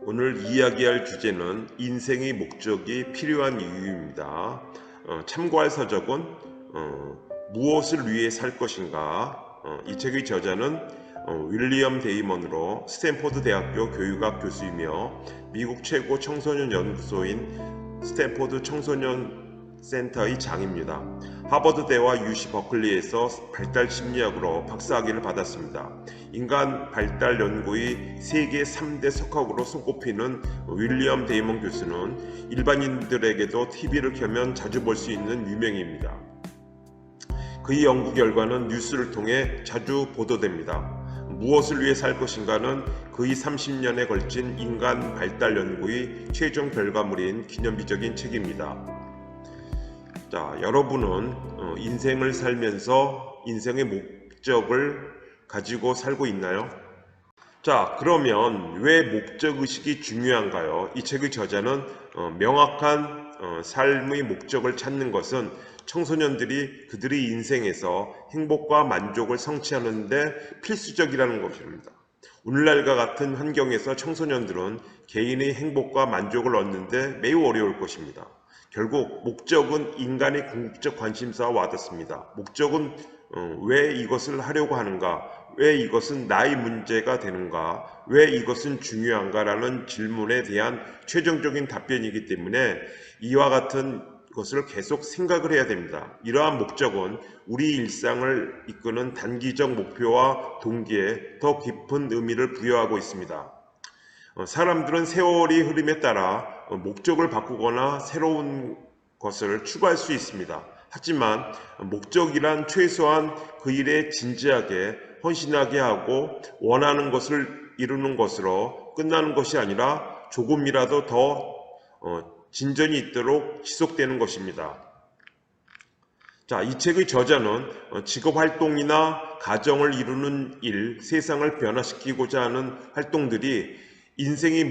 오늘 이야기할 주제는 인생의 목적이 필요한 이유입니다. 참고할 서적은 무엇을 위해 살 것인가? 이 책의 저자는 윌리엄 데이먼으로 스탠포드 대학교 교육학 교수이며 미국 최고 청소년 연구소인 스탠포드 청소년 센터의 장입니다. 하버드대와 UC 버클리에서 발달 심리학으로 박사학위를 받았습니다. 인간 발달 연구의 세계 3대 석학으로 손꼽히는 윌리엄 데이먼 교수는 일반인들에게도 TV를 켜면 자주 볼 수 있는 유명인입니다. 그의 연구 결과는 뉴스를 통해 자주 보도됩니다. 무엇을 위해 살 것인가는 그의 30년에 걸친 인간 발달 연구의 최종 결과물인 기념비적인 책입니다. 자, 여러분은 인생을 살면서 인생의 목적을 가지고 살고 있나요? 자, 그러면 왜 목적의식이 중요한가요? 이 책의 저자는 명확한 삶의 목적을 찾는 것은 청소년들이 그들의 인생에서 행복과 만족을 성취하는 데 필수적이라는 것입니다. 오늘날과 같은 환경에서 청소년들은 개인의 행복과 만족을 얻는 데 매우 어려울 것입니다. 결국 목적은 인간의 궁극적 관심사와 와닿습니다. 목적은 왜 이것을 하려고 하는가? 왜 이것은 나의 문제가 되는가? 왜 이것은 중요한가? 라는 질문에 대한 최종적인 답변이기 때문에 이와 같은 것을 계속 생각을 해야 됩니다. 이러한 목적은 우리 일상을 이끄는 단기적 목표와 동기에 더 깊은 의미를 부여하고 있습니다. 사람들은 세월이 흐름에 따라 목적을 바꾸거나 새로운 것을 추구할 수 있습니다. 하지만 목적이란 최소한 그 일에 진지하게 헌신하게 하고 원하는 것을 이루는 것으로 끝나는 것이 아니라 조금이라도 더 진전이 있도록 지속되는 것입니다. 자, 이 책의 저자는 직업활동이나 가정을 이루는 일, 세상을 변화시키고자 하는 활동들이 인생의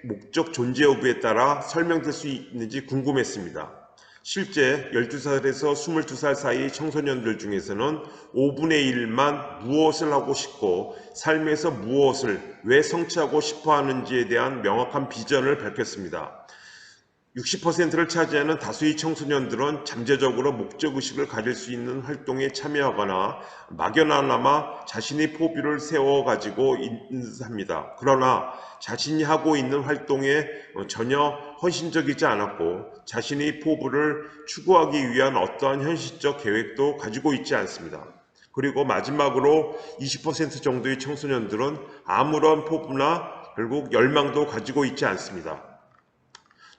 목적 존재 여부에 따라 설명될 수 있는지 궁금했습니다. 실제 12살에서 22살 사이 청소년들 중에서는 5분의 1만 무엇을 하고 싶고 삶에서 무엇을 왜 성취하고 싶어 하는지에 대한 명확한 비전을 밝혔습니다. 60%를 차지하는 다수의 청소년들은 잠재적으로 목적의식을 가질 수 있는 활동에 참여하거나 막연하나마 자신의 포부를 세워가지고 있습니다. 그러나 자신이 하고 있는 활동에 전혀 헌신적이지 않았고 자신의 포부를 추구하기 위한 어떠한 현실적 계획도 가지고 있지 않습니다. 그리고 마지막으로 20% 정도의 청소년들은 아무런 포부나 결국 열망도 가지고 있지 않습니다.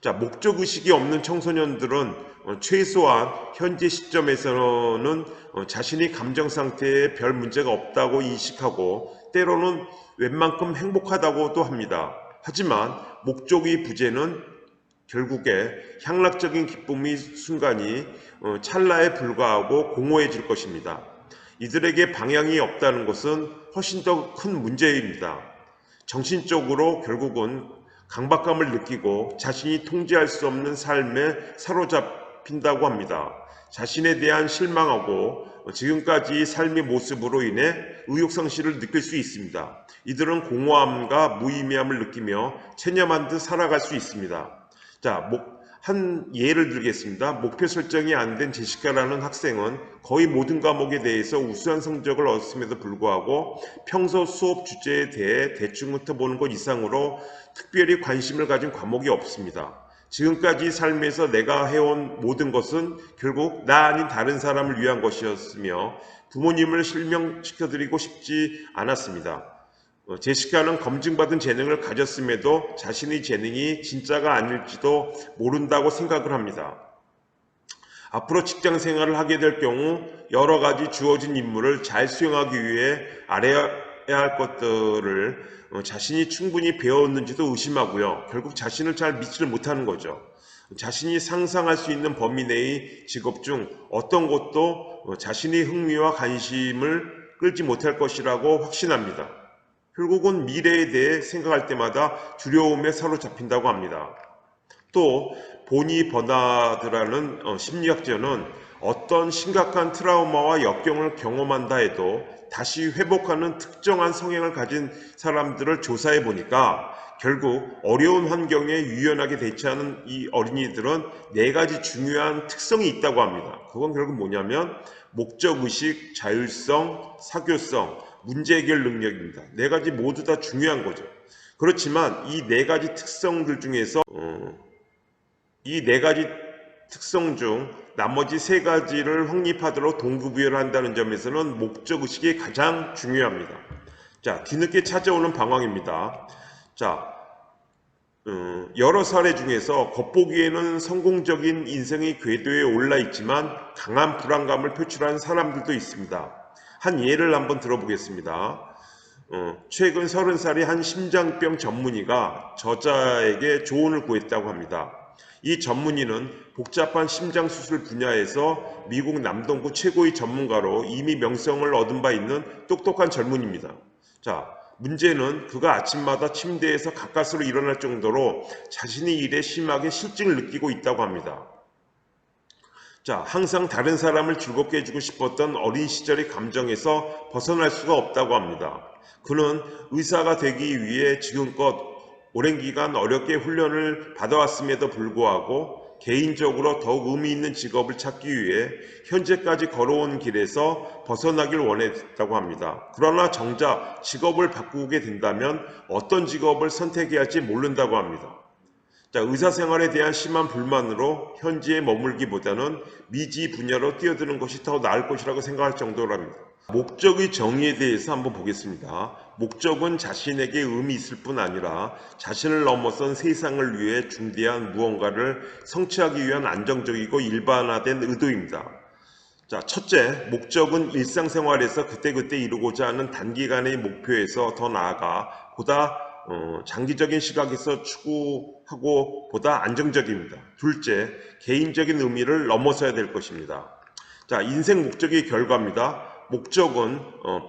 자, 목적의식이 없는 청소년들은 최소한 현재 시점에서는 자신이 감정 상태에 별 문제가 없다고 인식하고 때로는 웬만큼 행복하다고도 합니다. 하지만 목적의 부재는 결국에 향락적인 기쁨의 순간이 찰나에 불과하고 공허해질 것입니다. 이들에게 방향이 없다는 것은 훨씬 더 큰 문제입니다. 정신적으로 결국은 강박감을 느끼고 자신이 통제할 수 없는 삶에 사로잡힌다고 합니다. 자신에 대한 실망하고 지금까지 삶의 모습으로 인해 의욕상실을 느낄 수 있습니다. 이들은 공허함과 무의미함을 느끼며 체념한 듯 살아갈 수 있습니다. 자, 한 예를 들겠습니다. 목표 설정이 안 된 제시카라는 학생은 거의 모든 과목에 대해서 우수한 성적을 얻었음에도 불구하고 평소 수업 주제에 대해 대충 훑어보는 것 이상으로 특별히 관심을 가진 과목이 없습니다. 지금까지 삶에서 내가 해온 모든 것은 결국 나 아닌 다른 사람을 위한 것이었으며 부모님을 실명시켜드리고 싶지 않았습니다. 제시카는 검증받은 재능을 가졌음에도 자신의 재능이 진짜가 아닐지도 모른다고 생각을 합니다. 앞으로 직장 생활을 하게 될 경우 여러 가지 주어진 임무를 잘 수행하기 위해 알아야 할 것들을 자신이 충분히 배웠는지도 의심하고요. 결국 자신을 잘 믿지를 못하는 거죠. 자신이 상상할 수 있는 범위 내의 직업 중 어떤 것도 자신의 흥미와 관심을 끌지 못할 것이라고 확신합니다. 결국은 미래에 대해 생각할 때마다 두려움에 사로잡힌다고 합니다. 또 보니 버나드라는 심리학자는 어떤 심각한 트라우마와 역경을 경험한다 해도 다시 회복하는 특정한 성향을 가진 사람들을 조사해 보니까 결국 어려운 환경에 유연하게 대처하는 이 어린이들은 네 가지 중요한 특성이 있다고 합니다. 그건 결국 뭐냐면 목적의식, 자율성, 사교성, 문제 해결 능력입니다. 네 가지 모두 다 중요한 거죠. 그렇지만 이 네 가지 특성들 중에서 이 네 가지 특성 중 나머지 세 가지를 확립하도록 동기부여를 한다는 점에서는 목적의식이 가장 중요합니다. 자, 뒤늦게 찾아오는 방황입니다. 자, 여러 사례 중에서 겉보기에는 성공적인 인생의 궤도에 올라 있지만 강한 불안감을 표출하는 사람들도 있습니다. 한 예를 한번 들어보겠습니다. 최근 30살의 한 심장병 전문의가 저자에게 조언을 구했다고 합니다. 이 전문의는 복잡한 심장수술 분야에서 미국 남동부 최고의 전문가로 이미 명성을 얻은 바 있는 똑똑한 젊은이입니다. 자, 문제는 그가 아침마다 침대에서 가까스로 일어날 정도로 자신의 일에 심하게 실증을 느끼고 있다고 합니다. 자, 항상 다른 사람을 즐겁게 해주고 싶었던 어린 시절의 감정에서 벗어날 수가 없다고 합니다. 그는 의사가 되기 위해 지금껏 오랜 기간 어렵게 훈련을 받아왔음에도 불구하고 개인적으로 더욱 의미 있는 직업을 찾기 위해 현재까지 걸어온 길에서 벗어나길 원했다고 합니다. 그러나 정작 직업을 바꾸게 된다면 어떤 직업을 선택해야 할지 모른다고 합니다. 자, 의사생활에 대한 심한 불만으로 현지에 머물기보다는 미지 분야로 뛰어드는 것이 더 나을 것이라고 생각할 정도랍니다. 목적의 정의에 대해서 한번 보겠습니다. 목적은 자신에게 의미 있을 뿐 아니라 자신을 넘어선 세상을 위해 중대한 무언가를 성취하기 위한 안정적이고 일반화된 의도입니다. 자, 첫째, 목적은 일상생활에서 그때그때 이루고자 하는 단기간의 목표에서 더 나아가 보다 장기적인 시각에서 추구하고 보다 안정적입니다. 둘째, 개인적인 의미를 넘어서야 될 것입니다. 자, 인생 목적의 결과입니다. 목적은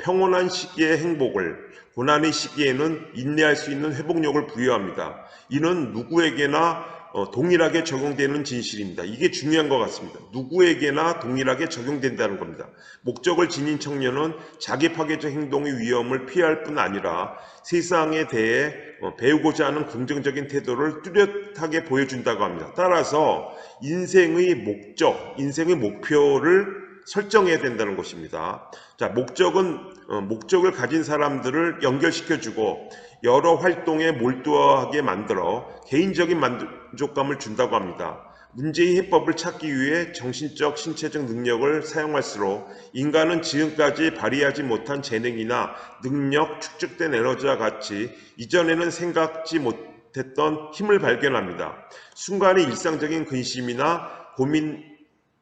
평온한 시기의 행복을, 고난의 시기에는 인내할 수 있는 회복력을 부여합니다. 이는 누구에게나 동일하게 적용되는 진실입니다. 이게 중요한 것 같습니다. 누구에게나 동일하게 적용된다는 겁니다. 목적을 지닌 청년은 자기 파괴적 행동의 위험을 피할 뿐 아니라 세상에 대해 배우고자 하는 긍정적인 태도를 뚜렷하게 보여준다고 합니다. 따라서 인생의 목적, 인생의 목표를 설정해야 된다는 것입니다. 자, 목적을 가진 사람들을 연결시켜주고 여러 활동에 몰두하게 만들어 개인적인 만족감을 준다고 합니다. 문제의 해법을 찾기 위해 정신적, 신체적 능력을 사용할수록 인간은 지금까지 발휘하지 못한 재능이나 능력, 축적된 에너지와 같이 이전에는 생각지 못했던 힘을 발견합니다. 순간의 일상적인 근심이나 고민,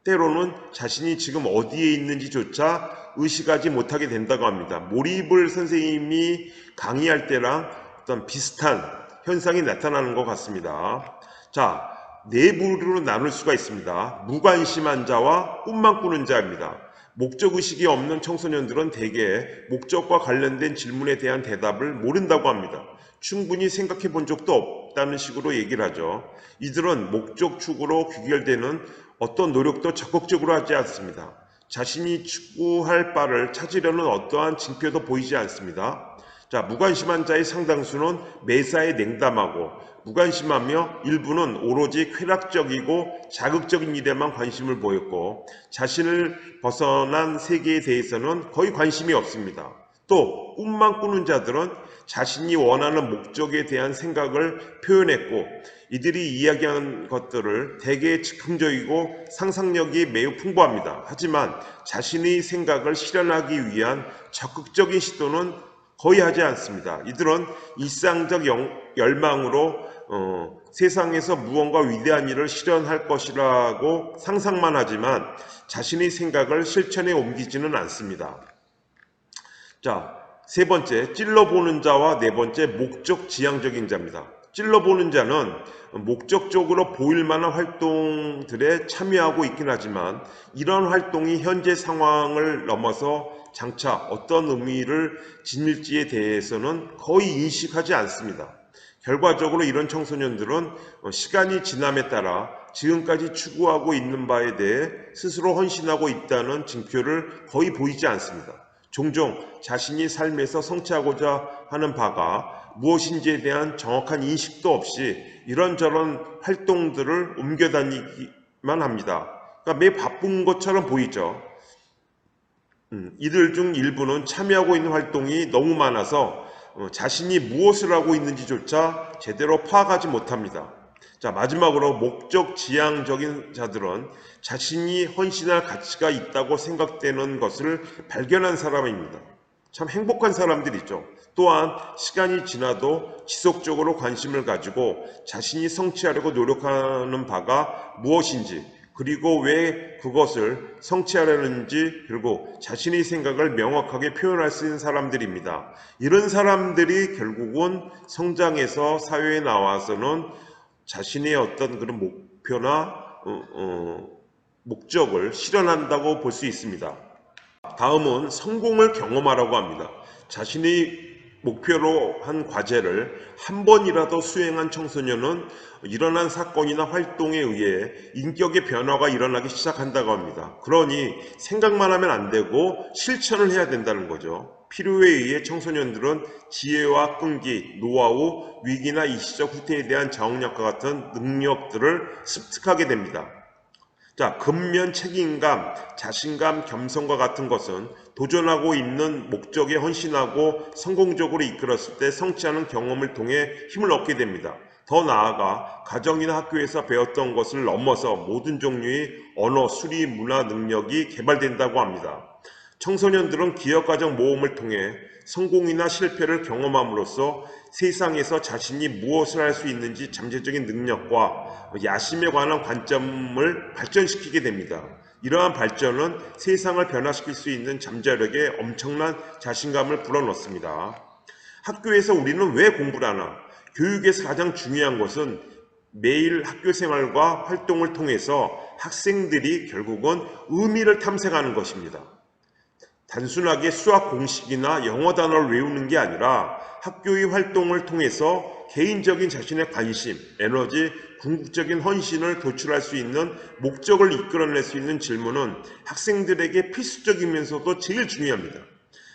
때로는 자신이 지금 어디에 있는지조차 의식하지 못하게 된다고 합니다. 몰입을 선생님이 강의할 때랑 어떤 비슷한 현상이 나타나는 것 같습니다. 자, 네 부류로 나눌 수가 있습니다. 무관심한 자와 꿈만 꾸는 자입니다. 목적의식이 없는 청소년들은 대개 목적과 관련된 질문에 대한 대답을 모른다고 합니다. 충분히 생각해 본 적도 없다는 식으로 얘기를 하죠. 이들은 목적 추구로 귀결되는 어떤 노력도 적극적으로 하지 않습니다. 자신이 추구할 바를 찾으려는 어떠한 징표도 보이지 않습니다. 자, 무관심한 자의 상당수는 매사에 냉담하고 무관심하며 일부는 오로지 쾌락적이고 자극적인 일에만 관심을 보였고 자신을 벗어난 세계에 대해서는 거의 관심이 없습니다. 또 꿈만 꾸는 자들은 자신이 원하는 목적에 대한 생각을 표현했고 이들이 이야기한 것들을 대개 즉흥적이고 상상력이 매우 풍부합니다. 하지만 자신의 생각을 실현하기 위한 적극적인 시도는 거의 하지 않습니다. 이들은 일상적 열망으로 세상에서 무언가 위대한 일을 실현할 것이라고 상상만 하지만 자신의 생각을 실천에 옮기지는 않습니다. 자, 세 번째, 찔러보는 자와 네 번째, 목적 지향적인 자입니다. 찔러보는 자는 목적적으로 보일 만한 활동들에 참여하고 있긴 하지만 이런 활동이 현재 상황을 넘어서 장차 어떤 의미를 지닐지에 대해서는 거의 인식하지 않습니다. 결과적으로 이런 청소년들은 시간이 지남에 따라 지금까지 추구하고 있는 바에 대해 스스로 헌신하고 있다는 징표를 거의 보이지 않습니다. 종종 자신이 삶에서 성취하고자 하는 바가 무엇인지에 대한 정확한 인식도 없이 이런저런 활동들을 옮겨다니기만 합니다. 그러니까 매일 바쁜 것처럼 보이죠. 이들 중 일부는 참여하고 있는 활동이 너무 많아서 자신이 무엇을 하고 있는지조차 제대로 파악하지 못합니다. 자, 마지막으로 목적 지향적인 자들은 자신이 헌신할 가치가 있다고 생각되는 것을 발견한 사람입니다. 참 행복한 사람들이죠. 또한 시간이 지나도 지속적으로 관심을 가지고 자신이 성취하려고 노력하는 바가 무엇인지, 그리고 왜 그것을 성취하려는지, 그리고 자신의 생각을 명확하게 표현할 수 있는 사람들입니다. 이런 사람들이 결국은 성장해서 사회에 나와서는 자신의 어떤 그런 목표나 목적을 실현한다고 볼 수 있습니다. 다음은 성공을 경험하라고 합니다. 자신의 목표로 한 과제를 한 번이라도 수행한 청소년은 일어난 사건이나 활동에 의해 인격의 변화가 일어나기 시작한다고 합니다. 그러니 생각만 하면 안 되고 실천을 해야 된다는 거죠. 필요에 의해 청소년들은 지혜와 끈기, 노하우, 위기나 일시적 후퇴에 대한 자응력과 같은 능력들을 습득하게 됩니다. 자, 근면, 책임감, 자신감, 겸손과 같은 것은 도전하고 있는 목적에 헌신하고 성공적으로 이끌었을 때 성취하는 경험을 통해 힘을 얻게 됩니다. 더 나아가 가정이나 학교에서 배웠던 것을 넘어서 모든 종류의 언어, 수리, 문화 능력이 개발된다고 합니다. 청소년들은 기업가정 모험을 통해 성공이나 실패를 경험함으로써 세상에서 자신이 무엇을 할 수 있는지 잠재적인 능력과 야심에 관한 관점을 발전시키게 됩니다. 이러한 발전은 세상을 변화시킬 수 있는 잠재력에 엄청난 자신감을 불어넣습니다. 학교에서 우리는 왜 공부를 하나? 교육에서 가장 중요한 것은 매일 학교 생활과 활동을 통해서 학생들이 결국은 의미를 탐색하는 것입니다. 단순하게 수학 공식이나 영어 단어를 외우는 게 아니라 학교의 활동을 통해서 개인적인 자신의 관심, 에너지, 궁극적인 헌신을 도출할 수 있는 목적을 이끌어낼 수 있는 질문은 학생들에게 필수적이면서도 제일 중요합니다.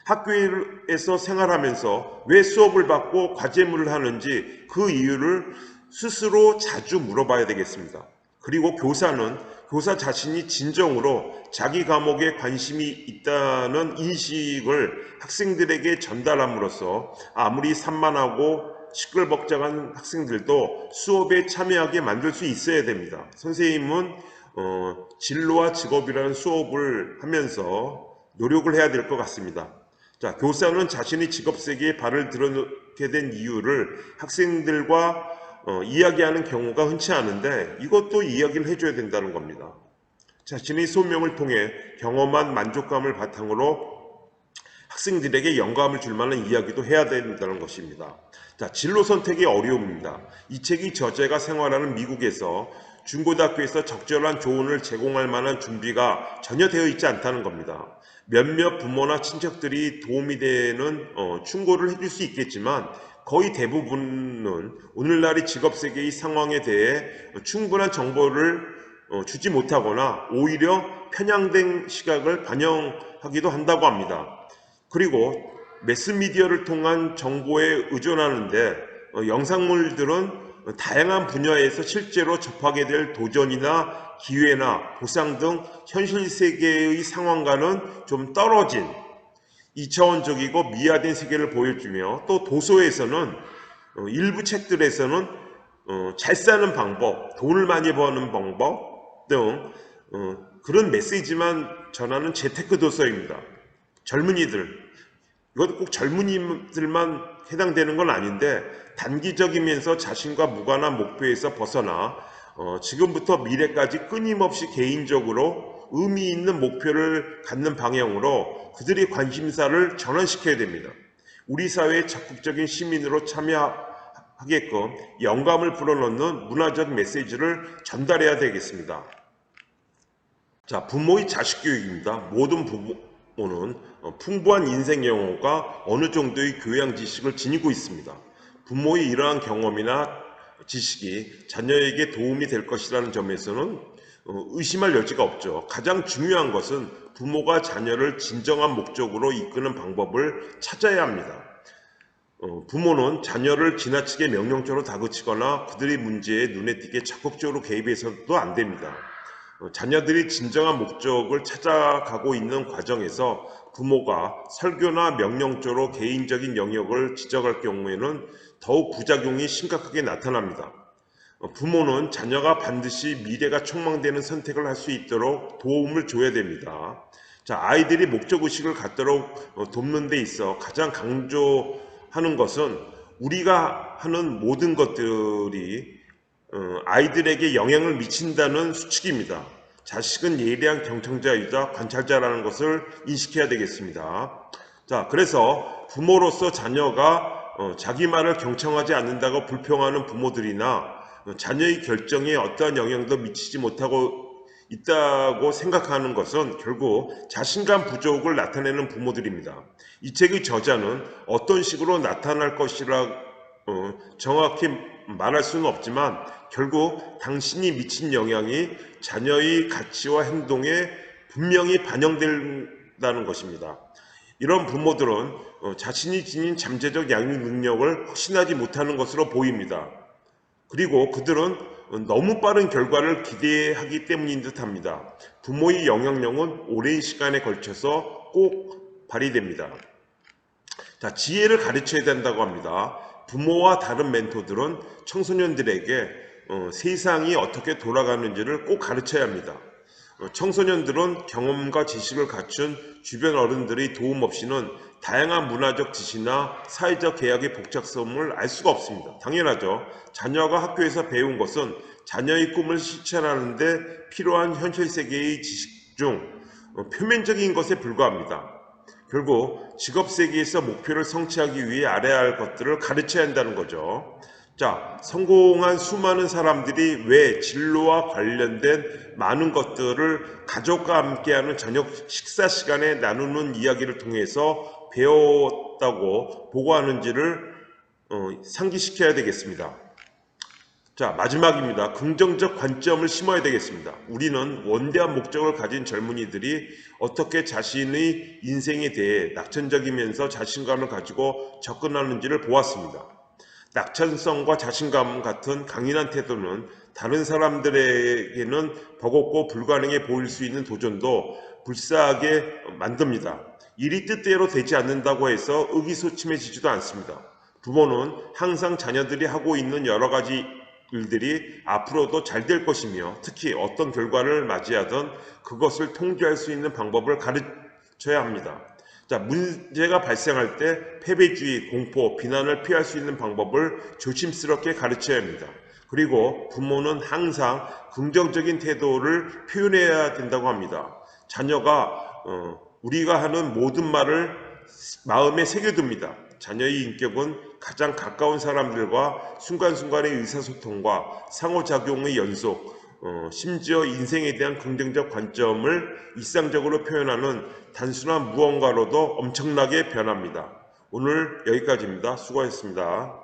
학교에서 생활하면서 왜 수업을 받고 과제물을 하는지 그 이유를 스스로 자주 물어봐야 되겠습니다. 그리고 교사 자신이 진정으로 자기 과목에 관심이 있다는 인식을 학생들에게 전달함으로써 아무리 산만하고 시끌벅적한 학생들도 수업에 참여하게 만들 수 있어야 됩니다. 선생님은 진로와 직업이라는 수업을 하면서 노력을 해야 될 것 같습니다. 자, 교사는 자신의 직업 세계에 발을 들여놓게 된 이유를 학생들과 이야기하는 경우가 흔치 않은데 이것도 이야기를 해줘야 된다는 겁니다. 자신의 소명을 통해 경험한 만족감을 바탕으로 학생들에게 영감을 줄 만한 이야기도 해야 된다는 것입니다. 자, 진로 선택의 어려움입니다. 이 책이 저자가 생활하는 미국에서 중고등학교에서 적절한 조언을 제공할 만한 준비가 전혀 되어 있지 않다는 겁니다. 몇몇 부모나 친척들이 도움이 되는 충고를 해줄 수 있겠지만 거의 대부분은 오늘날의 직업세계의 상황에 대해 충분한 정보를 주지 못하거나 오히려 편향된 시각을 반영하기도 한다고 합니다. 그리고 매스미디어를 통한 정보에 의존하는데 영상물들은 다양한 분야에서 실제로 접하게 될 도전이나 기회나 보상 등 현실 세계의 상황과는 좀 떨어진 2차원적이고 미화된 세계를 보여주며 또 도서에서는 일부 책들에서는 잘 사는 방법, 돈을 많이 버는 방법 등 그런 메시지만 전하는 재테크 도서입니다. 젊은이들, 이것도 꼭 젊은이들만 해당되는 건 아닌데 단기적이면서 자신과 무관한 목표에서 벗어나 지금부터 미래까지 끊임없이 개인적으로 의미 있는 목표를 갖는 방향으로 그들의 관심사를 전환시켜야 됩니다. 우리 사회의 적극적인 시민으로 참여하게끔 영감을 불어넣는 문화적 메시지를 전달해야 되겠습니다. 자, 부모의 자식 교육입니다. 모든 부모는 풍부한 인생 경험과 어느 정도의 교양 지식을 지니고 있습니다. 부모의 이러한 경험이나 지식이 자녀에게 도움이 될 것이라는 점에서는 의심할 여지가 없죠. 가장 중요한 것은 부모가 자녀를 진정한 목적으로 이끄는 방법을 찾아야 합니다. 부모는 자녀를 지나치게 명령적으로 다그치거나 그들의 문제에 눈에 띄게 적극적으로 개입해서도 안 됩니다. 자녀들이 진정한 목적을 찾아가고 있는 과정에서 부모가 설교나 명령조로 개인적인 영역을 지적할 경우에는 더욱 부작용이 심각하게 나타납니다. 부모는 자녀가 반드시 미래가 촉망되는 선택을 할 수 있도록 도움을 줘야 됩니다. 자, 아이들이 목적의식을 갖도록 돕는 데 있어 가장 강조하는 것은 우리가 하는 모든 것들이 아이들에게 영향을 미친다는 수칙입니다. 자식은 예리한 경청자이자 관찰자라는 것을 인식해야 되겠습니다. 자, 그래서 부모로서 자녀가 자기 말을 경청하지 않는다고 불평하는 부모들이나 자녀의 결정에 어떠한 영향도 미치지 못하고 있다고 생각하는 것은 결국 자신감 부족을 나타내는 부모들입니다. 이 책의 저자는 어떤 식으로 나타날 것이라 정확히 말할 수는 없지만 결국 당신이 미친 영향이 자녀의 가치와 행동에 분명히 반영된다는 것입니다. 이런 부모들은 자신이 지닌 잠재적 양육 능력을 확신하지 못하는 것으로 보입니다. 그리고 그들은 너무 빠른 결과를 기대하기 때문인 듯합니다. 부모의 영향력은 오랜 시간에 걸쳐서 꼭 발휘됩니다. 자, 지혜를 가르쳐야 된다고 합니다. 부모와 다른 멘토들은 청소년들에게 세상이 어떻게 돌아가는지를 꼭 가르쳐야 합니다. 청소년들은 경험과 지식을 갖춘 주변 어른들의 도움 없이는 다양한 문화적 지시나 사회적 계약의 복잡성을 알 수가 없습니다. 당연하죠. 자녀가 학교에서 배운 것은 자녀의 꿈을 실천하는 데 필요한 현실 세계의 지식 중 표면적인 것에 불과합니다. 결국 직업 세계에서 목표를 성취하기 위해 알아야 할 것들을 가르쳐야 한다는 거죠. 자, 성공한 수많은 사람들이 왜 진로와 관련된 많은 것들을 가족과 함께하는 저녁 식사 시간에 나누는 이야기를 통해서 배웠다고 보고하는지를 상기시켜야 되겠습니다. 자, 마지막입니다. 긍정적 관점을 심어야 되겠습니다. 우리는 원대한 목적을 가진 젊은이들이 어떻게 자신의 인생에 대해 낙천적이면서 자신감을 가지고 접근하는지를 보았습니다. 낙천성과 자신감 같은 강인한 태도는 다른 사람들에게는 버겁고 불가능해 보일 수 있는 도전도 불사하게 만듭니다. 일이 뜻대로 되지 않는다고 해서 의기소침해지지도 않습니다. 부모는 항상 자녀들이 하고 있는 여러 가지 일들이 앞으로도 잘 될 것이며 특히 어떤 결과를 맞이하든 그것을 통제할 수 있는 방법을 가르쳐야 합니다. 자, 문제가 발생할 때 패배주의, 공포, 비난을 피할 수 있는 방법을 조심스럽게 가르쳐야 합니다. 그리고 부모는 항상 긍정적인 태도를 표현해야 된다고 합니다. 자녀가 우리가 하는 모든 말을 마음에 새겨둡니다. 자녀의 인격은 가장 가까운 사람들과 순간순간의 의사소통과 상호작용의 연속, 심지어 인생에 대한 긍정적 관점을 일상적으로 표현하는 단순한 무언가로도 엄청나게 변합니다. 오늘 여기까지입니다. 수고하셨습니다.